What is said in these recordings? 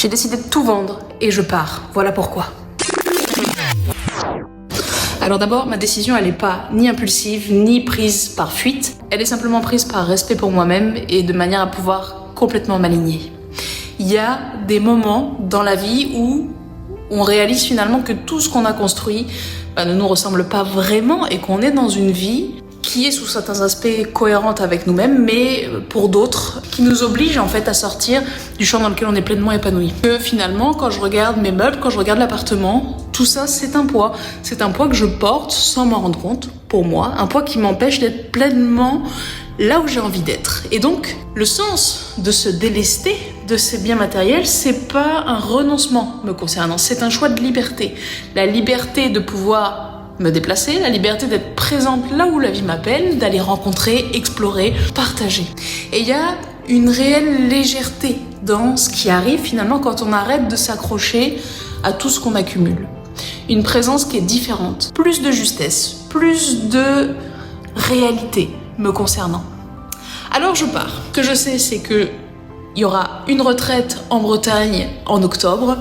J'ai décidé de tout vendre et je pars. Voilà pourquoi. Alors d'abord, ma décision, elle n'est pas ni impulsive, ni prise par fuite. Elle est simplement prise par respect pour moi-même et de manière à pouvoir complètement m'aligner. Il y a des moments dans la vie où on réalise finalement que tout ce qu'on a construit ne nous ressemble pas vraiment et qu'on est dans une vie qui est sous certains aspects cohérente avec nous-mêmes, mais pour d'autres, qui nous oblige en fait à sortir du champ dans lequel on est pleinement épanoui. Que finalement, quand je regarde mes meubles, quand je regarde l'appartement, tout ça c'est un poids. C'est un poids que je porte sans m'en rendre compte, pour moi, un poids qui m'empêche d'être pleinement là où j'ai envie d'être. Et donc, le sens de se délester de ces biens matériels, c'est pas un renoncement me concernant, c'est un choix de liberté. La liberté de pouvoir me déplacer, la liberté d'être présente là où la vie m'appelle, d'aller rencontrer, explorer, partager. Et il y a une réelle légèreté dans ce qui arrive finalement quand on arrête de s'accrocher à tout ce qu'on accumule. Une présence qui est différente, plus de justesse, plus de réalité me concernant. Alors je pars. Ce que je sais, c'est que il y aura une retraite en Bretagne en octobre,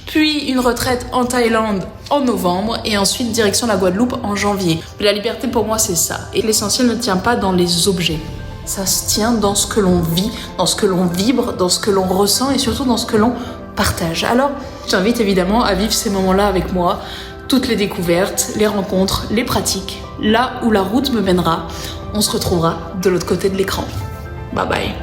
puis une retraite en Thaïlande en novembre, et ensuite direction la Guadeloupe en janvier. La liberté pour moi c'est ça. Et l'essentiel ne tient pas dans les objets. Ça se tient dans ce que l'on vit, dans ce que l'on vibre, dans ce que l'on ressent et surtout dans ce que l'on partage. Alors, je t'invite évidemment à vivre ces moments-là avec moi, toutes les découvertes, les rencontres, les pratiques. Là où la route me mènera, on se retrouvera de l'autre côté de l'écran. Bye bye.